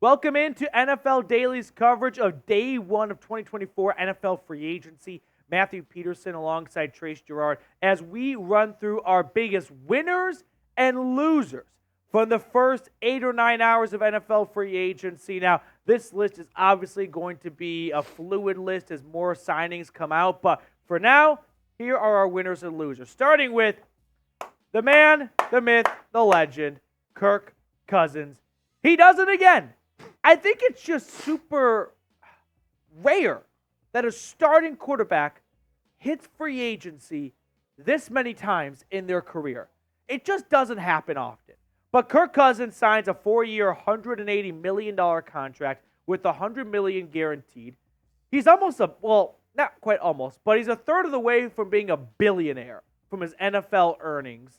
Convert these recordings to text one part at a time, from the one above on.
Welcome into NFL Daily's coverage of Day 1 of 2024 NFL Free Agency. Matthew Peterson alongside Trace Girouard as we run through our biggest winners and losers from the first 8 or 9 hours of NFL Free Agency. Now, this list is obviously going to be a fluid list as more signings come out, but for now, here are our winners and losers. Starting with the man, the myth, the legend, Kirk Cousins. He does it again. I think it's just super rare that a starting quarterback hits free agency this many times in their career. It just doesn't happen often. But Kirk Cousins signs a 4-year, $180 million contract with $100 million guaranteed. He's almost not quite almost, but he's a third of the way from being a billionaire from his NFL earnings.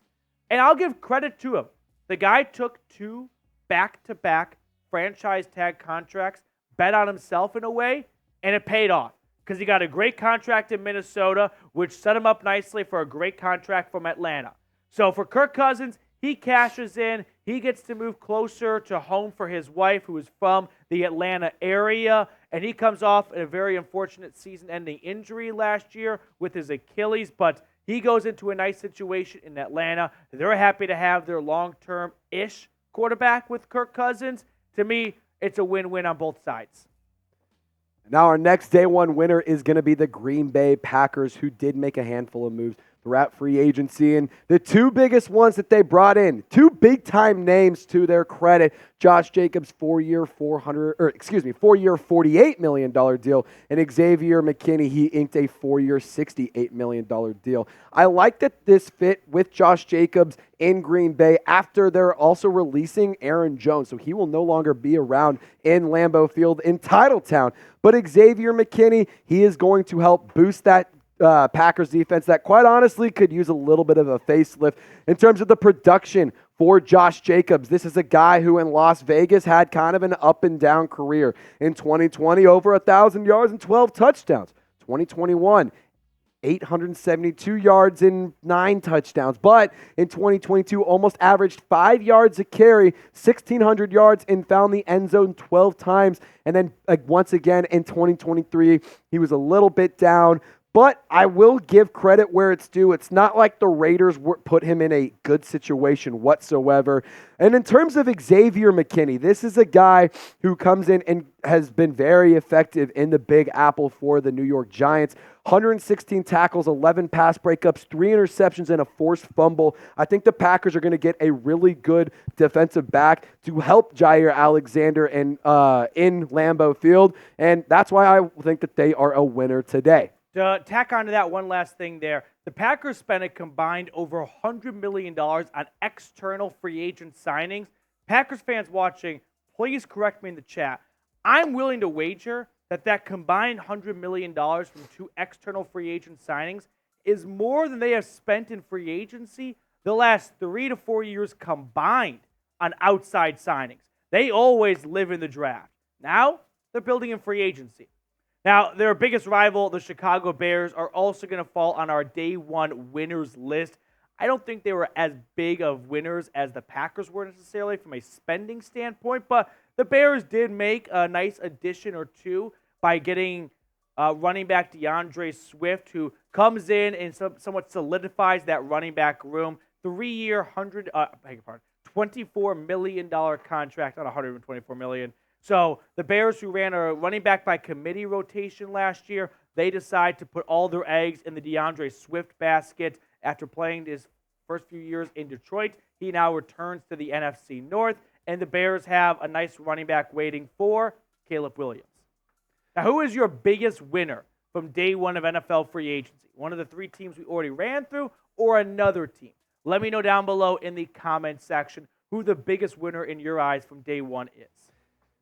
And I'll give credit to him. The guy took 2 back-to-back franchise tag contracts, bet on himself in a way, and it paid off because he got a great contract in Minnesota, which set him up nicely for a great contract from Atlanta. So for Kirk Cousins, he cashes in. He gets to move closer to home for his wife, who is from the Atlanta area, and he comes off a very unfortunate season-ending injury last year with his Achilles, but he goes into a nice situation in Atlanta. They're happy to have their long-term-ish quarterback with Kirk Cousins. To me, it's a win-win on both sides. Now our next day one winner is going to be the Green Bay Packers, who did make a handful of moves throughout free agency. And the 2 biggest ones that they brought in, 2 big-time names to their credit, Josh Jacobs' 4-year, $48 million deal, and Xavier McKinney, he inked a 4-year, $68 million deal. I like that this fit with Josh Jacobs in Green Bay after they're also releasing Aaron Jones, so he will no longer be around in Lambeau Field in Titletown. But Xavier McKinney, he is going to help boost that Packers defense that quite honestly could use a little bit of a facelift in terms of the production for Josh Jacobs. This is a guy who in Las Vegas had kind of an up and down career. In 2020, over 1,000 yards and 12 touchdowns. 2021, 872 yards and 9 touchdowns. But in 2022, almost averaged 5 yards a carry, 1,600 yards, and found the end zone 12 times. And then once again in 2023, he was a little bit down. But I will give credit where it's due. It's not like the Raiders put him in a good situation whatsoever. And in terms of Xavier McKinney, this is a guy who comes in and has been very effective in the Big Apple for the New York Giants. 116 tackles, 11 pass breakups, 3 interceptions, and a forced fumble. I think the Packers are going to get a really good defensive back to help Jair Alexander in Lambeau Field. And that's why I think that they are a winner today. To tack onto that one last thing there, the Packers spent a combined over $100 million on external free agent signings. Packers fans watching, please correct me in the chat. I'm willing to wager that combined $100 million from 2 external free agent signings is more than they have spent in free agency the last 3 to 4 years combined on outside signings. They always live in the draft. Now, they're building in free agency. Now, their biggest rival, the Chicago Bears, are also going to fall on our day one winners list. I don't think they were as big of winners as the Packers were necessarily from a spending standpoint, but the Bears did make a nice addition or two by getting running back DeAndre Swift, who comes in and somewhat solidifies that running back room. 3-year, $24 million contract, not $124 million. So the Bears, who ran a running back by committee rotation last year, they decide to put all their eggs in the DeAndre Swift basket. After playing his first few years in Detroit, he now returns to the NFC North, and the Bears have a nice running back waiting for Caleb Williams. Now, who is your biggest winner from day one of NFL free agency? One of the 3 teams we already ran through or another team? Let me know down below in the comment section who the biggest winner in your eyes from day one is.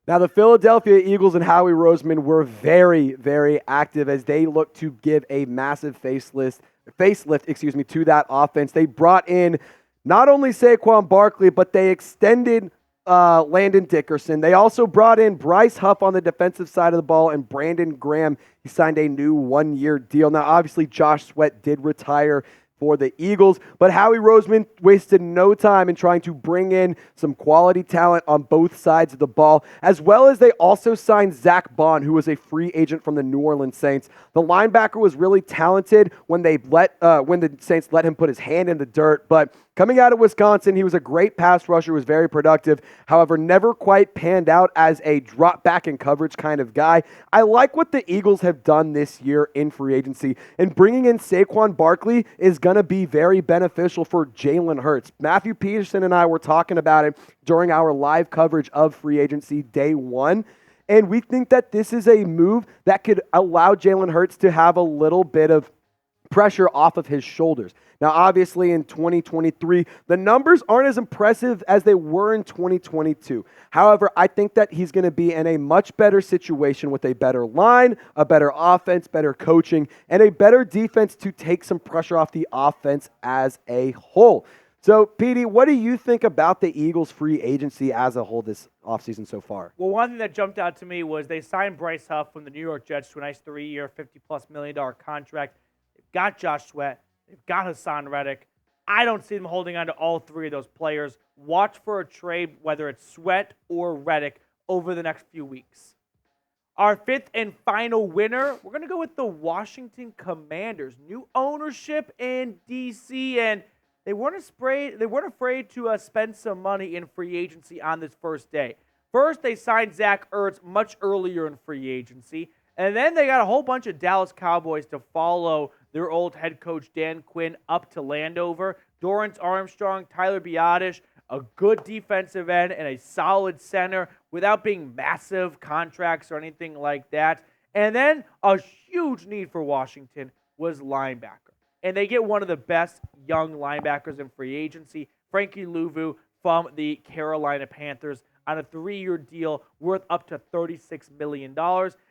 Now, the Philadelphia Eagles and Howie Roseman were very, very active as they look to give a massive facelift to that offense. They brought in not only Saquon Barkley, but they extended Landon Dickerson. They also brought in Bryce Huff on the defensive side of the ball and Brandon Graham. He signed a new 1-year deal. Now, obviously, Josh Sweat did retire for the Eagles. But Howie Roseman wasted no time in trying to bring in some quality talent on both sides of the ball, as well as they also signed Zach Bond, who was a free agent from the New Orleans Saints. The linebacker was really talented when the Saints let him put his hand in the dirt, but coming out of Wisconsin, he was a great pass rusher, was very productive, however, never quite panned out as a drop back in coverage kind of guy. I like what the Eagles have done this year in free agency, and bringing in Saquon Barkley is going to be very beneficial for Jalen Hurts. Matthew Peterson and I were talking about it during our live coverage of free agency day one, and we think that this is a move that could allow Jalen Hurts to have a little bit of pressure off of his shoulders. Now, obviously, in 2023, the numbers aren't as impressive as they were in 2022. However, I think that he's going to be in a much better situation with a better line, a better offense, better coaching, and a better defense to take some pressure off the offense as a whole. So, Petey, what do you think about the Eagles' free agency as a whole this offseason so far? Well, one thing that jumped out to me was they signed Bryce Huff from the New York Jets to a nice 3-year, $50+ million contract. They've got Josh Sweat. They've got Hassan Reddick. I don't see them holding on to all three of those players. Watch for a trade, whether it's Sweat or Reddick, over the next few weeks. Our fifth and final winner, we're going to go with the Washington Commanders. New ownership in D.C., and they weren't afraid to spend some money in free agency on this first day. First, they signed Zach Ertz much earlier in free agency, and then they got a whole bunch of Dallas Cowboys to follow their old head coach Dan Quinn up to Landover. Dorrance Armstrong, Tyler Biadasz, a good defensive end and a solid center without being massive contracts or anything like that. And then a huge need for Washington was linebacker. And they get one of the best young linebackers in free agency, Frankie Louvu from the Carolina Panthers, on a 3-year deal worth up to $36 million.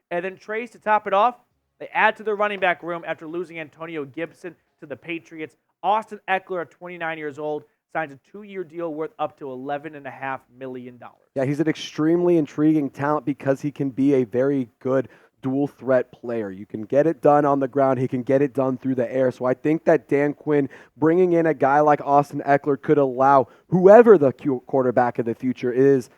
And then Trace, to top it off, they add to their running back room after losing Antonio Gibson to the Patriots. Austin Eckler, at 29 years old, signs a 2-year deal worth up to $11.5 million. Yeah, he's an extremely intriguing talent because he can be a very good dual threat player. You can get it done on the ground. He can get it done through the air. So I think that Dan Quinn bringing in a guy like Austin Eckler could allow whoever the quarterback of the future is,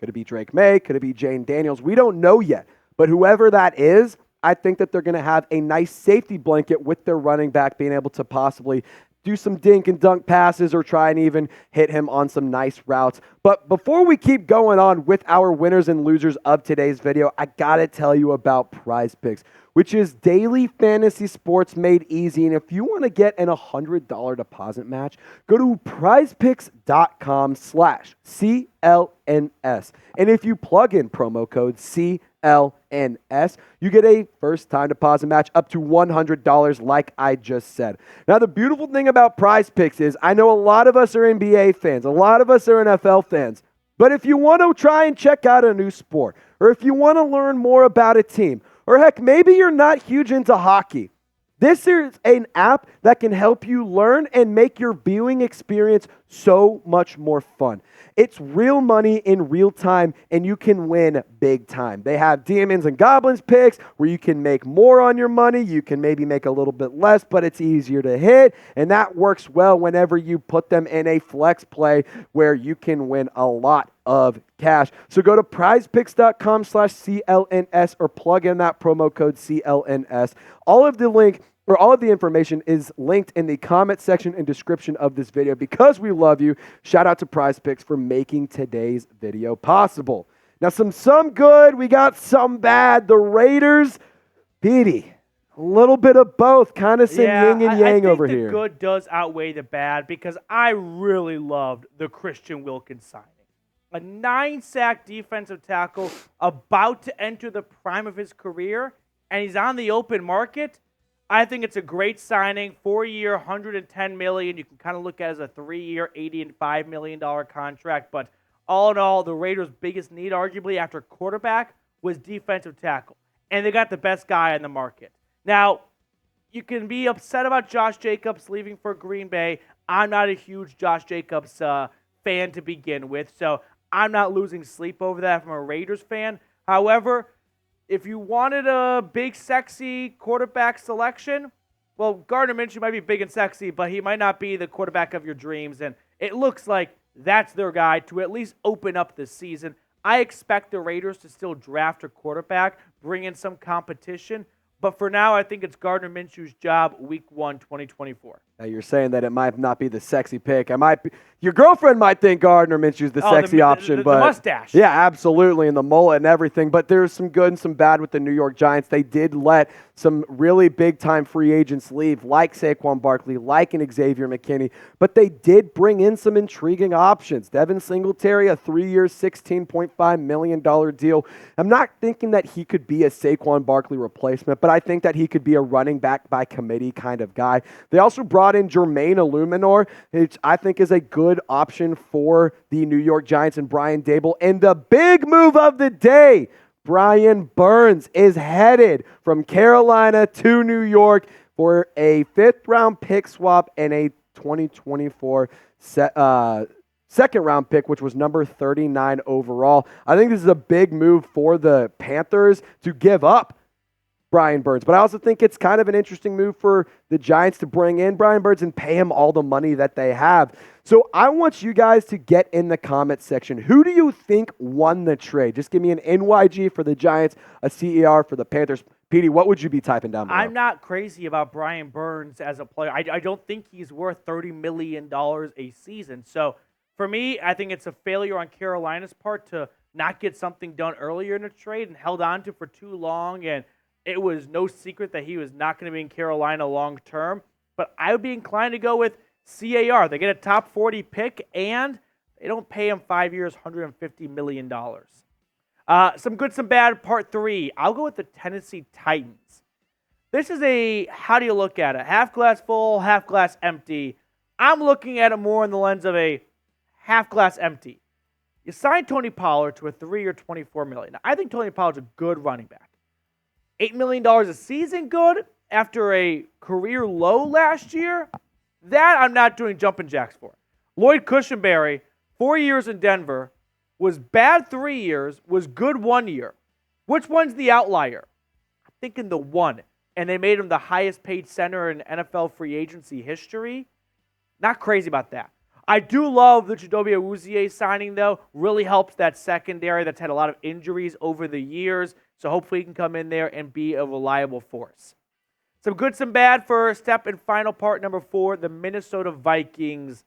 could it be Drake May, could it be Jane Daniels? We don't know yet. But whoever that is, I think that they're going to have a nice safety blanket with their running back being able to possibly do some dink and dunk passes or try and even hit him on some nice routes. But before we keep going on with our winners and losers of today's video, I got to tell you about Prize Picks, which is daily fantasy sports made easy. And if you want to get an $100 deposit match, go to prizepicks.com/CLNS. And if you plug in promo code CLNS, you get a first-time deposit match up to $100, like I just said. Now, the beautiful thing about Prize Picks is I know a lot of us are NBA fans, a lot of us are NFL fans, but if you want to try and check out a new sport, or if you want to learn more about a team, or heck, maybe you're not huge into hockey, this is an app that can help you learn and make your viewing experience so much more fun. It's real money in real time, and you can win big time. They have Demons and Goblins picks where you can make more on your money. You can maybe make a little bit less, but it's easier to hit, and that works well whenever you put them in a flex play where you can win a lot of cash. So go to prizepicks.com/CLNS or plug in that promo code CLNS. All of the information is linked in the comment section and description of this video. Because we love you, shout out to Prize Picks for making today's video possible. Now, some good, we got some bad. The Raiders, Petey, a little bit of both, kind of some yin and yang over here. I think the good does outweigh the bad because I really loved the Christian Wilkins signing. A 9-sack defensive tackle about to enter the prime of his career, and he's on the open market. I think it's a great signing. 4-year, $110 million. You can kind of look at it as a 3-year, $85 million contract. But all in all, the Raiders' biggest need, arguably, after quarterback, was defensive tackle. And they got the best guy on the market. Now, you can be upset about Josh Jacobs leaving for Green Bay. I'm not a huge Josh Jacobs fan to begin with, so I'm not losing sleep over that from a Raiders fan. However, if you wanted a big, sexy quarterback selection, well, Gardner Minshew might be big and sexy, but he might not be the quarterback of your dreams. And it looks like that's their guy to at least open up this season. I expect the Raiders to still draft a quarterback, bring in some competition. But for now, I think it's Gardner Minshew's job week 1, 2024. Now you're saying that it might not be the sexy pick. Your girlfriend might think Gardner Minshew's the sexy option, but the mustache. Yeah, absolutely, and the mullet and everything. But there's some good and some bad with the New York Giants. They did let some really big-time free agents leave, like Saquon Barkley, like an Xavier McKinney. But they did bring in some intriguing options. Devin Singletary, a 3-year, $16.5 million deal. I'm not thinking that he could be a Saquon Barkley replacement, but I think that he could be a running back by committee kind of guy. They also brought in Jermaine Illuminor, which I think is a good option for the New York Giants and Brian Daboll. And the big move of the day, Brian Burns is headed from Carolina to New York for a 5th-round pick swap and a 2024 second-round pick, which was number 39 overall. I think this is a big move for the Panthers to give up Brian Burns. But I also think it's kind of an interesting move for the Giants to bring in Brian Burns and pay him all the money that they have. So I want you guys to get in the comments section. Who do you think won the trade? Just give me an NYG for the Giants, a CER for the Panthers. Petey, what would you be typing down below? I'm not crazy about Brian Burns as a player. I don't think he's worth $30 million a season. So for me, I think it's a failure on Carolina's part to not get something done earlier in the trade and held on to for too long. And it was no secret that he was not going to be in Carolina long term. But I would be inclined to go with CAR. They get a top 40 pick, and they don't pay him 5 years, $150 million. Some good, some bad, part 3. I'll go with the Tennessee Titans. This is how do you look at it? Half glass full, half glass empty. I'm looking at it more in the lens of a half glass empty. You signed Tony Pollard to a 3-year, $24 million. Now, I think Tony Pollard's a good running back. $8 million a season good after a career low last year? That I'm not doing jumping jacks for. Lloyd Cushenberry, 4 years in Denver, was bad 3 years, was good 1 year. Which one's the outlier? I'm thinking the one. And they made him the highest paid center in NFL free agency history. Not crazy about that. I do love the Chidobe Awuzie signing, though. Really helps that secondary that's had a lot of injuries over the years. So hopefully he can come in there and be a reliable force. Some good, some bad for step and final part number 4, the Minnesota Vikings.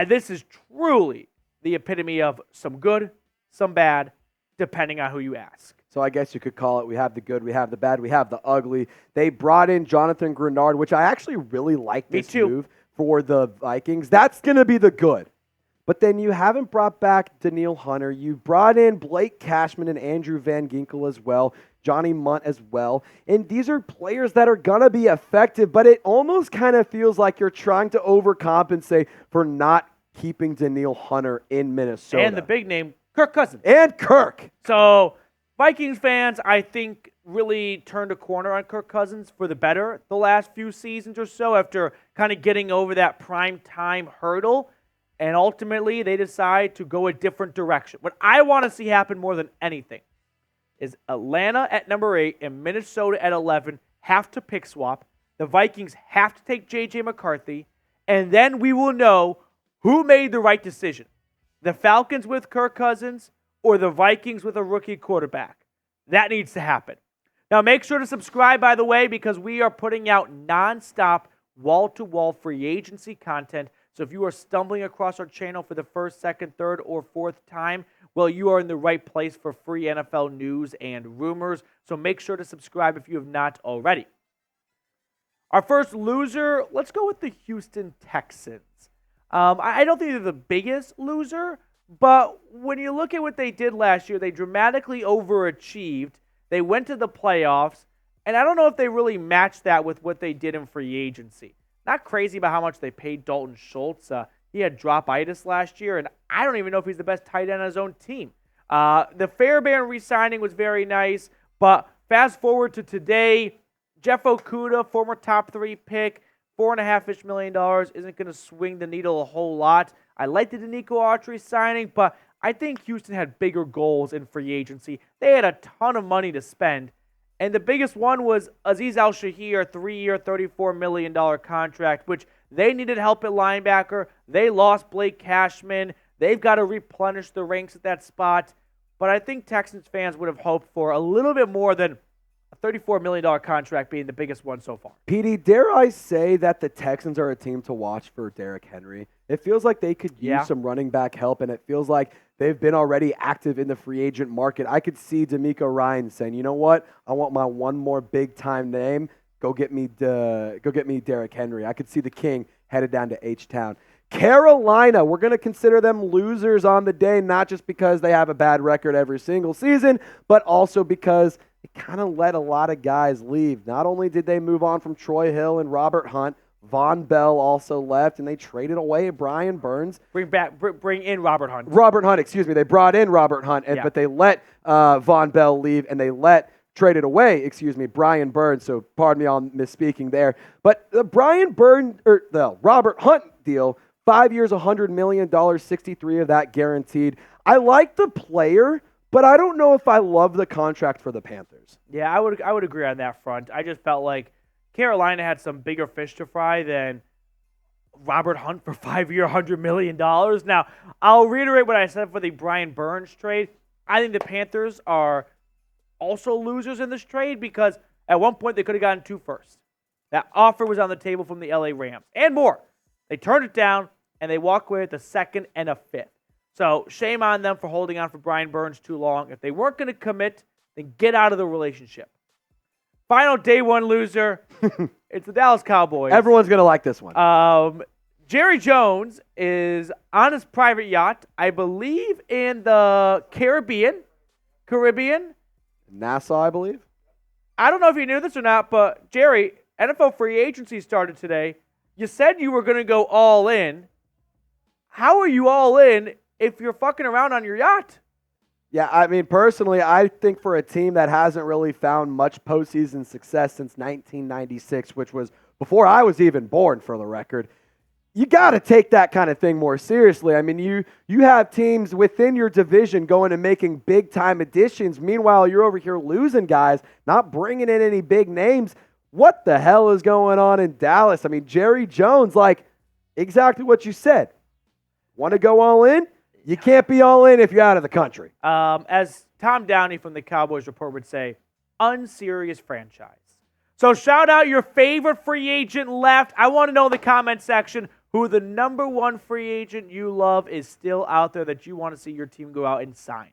This is truly the epitome of some good, some bad, depending on who you ask. So I guess you could call it, we have the good, we have the bad, we have the ugly. They brought in Jonathan Girouard, which I actually really like this move for the Vikings. That's going to be the good. But then you haven't brought back Danielle Hunter. You brought in Blake Cashman and Andrew Van Ginkel as well, Johnny Munt as well. And these are players that are going to be effective, but it almost kind of feels like you're trying to overcompensate for not keeping Danielle Hunter in Minnesota. And the big name, Kirk Cousins. And Kirk. So Vikings fans, I think, really turned a corner on Kirk Cousins for the better the last few seasons or so after kind of getting over that prime time hurdle. And ultimately, they decide to go a different direction. What I want to see happen more than anything is Atlanta at number 8 and Minnesota at 11 have to pick swap. The Vikings have to take J.J. McCarthy. And then we will know who made the right decision. The Falcons with Kirk Cousins or the Vikings with a rookie quarterback. That needs to happen. Now, make sure to subscribe, by the way, because we are putting out nonstop wall-to-wall free agency content. So if you are stumbling across our channel for the first, second, third, or fourth time, well, you are in the right place for free NFL news and rumors. So make sure to subscribe if you have not already. Our first loser, let's go with the Houston Texans. I don't think they're the biggest loser, but when you look at what they did last year, they dramatically overachieved. They went to the playoffs, and I don't know if they really matched that with what they did in free agency. Not crazy about how much they paid Dalton Schultz. He had drop-itis last year, and I don't even know if he's the best tight end on his own team. The Fairbairn re-signing was very nice, but fast forward to today, Jeff Okudah, former top 3 pick, $4.5 million isn't going to swing the needle a whole lot. I like the Danico Autry signing, but I think Houston had bigger goals in free agency. They had a ton of money to spend, And the biggest one was Azeez Al-Shahir, 3-year, $34 million contract, which they needed help at linebacker. They lost Blake Cashman. They've got to replenish the ranks at that spot. But I think Texans fans would have hoped for a little bit more than a $34 million contract being the biggest one so far. PD, dare I say that the Texans are a team to watch for Derrick Henry? It feels like they could use some running back help, and it feels like they've been already active in the free agent market. I could see D'Amico Ryan saying, you know what? I want my one more big-time name. Go get me Derrick Henry. I could see the King headed down to H-Town. Carolina, we're going to consider them losers on the day, not just because they have a bad record every single season, but also because they kind of let a lot of guys leave. Not only did they move on from Troy Hill and Robert Hunt, Von Bell also left, and they traded away Brian Burns. Bring in Robert Hunt. They brought in Robert Hunt, but they let Von Bell leave, and they traded away, Brian Burns. So pardon me on misspeaking there. But the Robert Hunt deal, 5 years, $100 million, 63 of that guaranteed. I like the player, but I don't know if I love the contract for the Panthers. Yeah, I would agree on that front. I just felt like Carolina had some bigger fish to fry than Robert Hunt for 5 year, $100 million. Now, I'll reiterate what I said for the Brian Burns trade. I think the Panthers are also losers in this trade because at one point they could have gotten 2 firsts. That offer was on the table from the LA Rams and more. They turned it down and they walk away with a 2nd and a 5th. So shame on them for holding on for Brian Burns too long. If they weren't going to commit, then get out of the relationship. Final day one loser, it's the Dallas Cowboys. Everyone's going to like this one. Jerry Jones is on his private yacht, I believe in the Caribbean. Nassau, I believe. I don't know if you knew this or not, but Jerry, NFL free agency started today. You said you were going to go all in. How are you all in if you're fucking around on your yacht? Yeah, I mean, personally, I think for a team that hasn't really found much postseason success since 1996, which was before I was even born, for the record, you got to take that kind of thing more seriously. I mean, you have teams within your division going and making big-time additions. Meanwhile, you're over here losing guys, not bringing in any big names. What the hell is going on in Dallas? I mean, Jerry Jones, like exactly what you said. Want to go all in? You can't be all in if you're out of the country. As Tom Downey from the Cowboys Report would say, unserious franchise. So shout out your favorite free agent left. I want to know in the comment section who the number one free agent you love is still out there that you want to see your team go out and sign.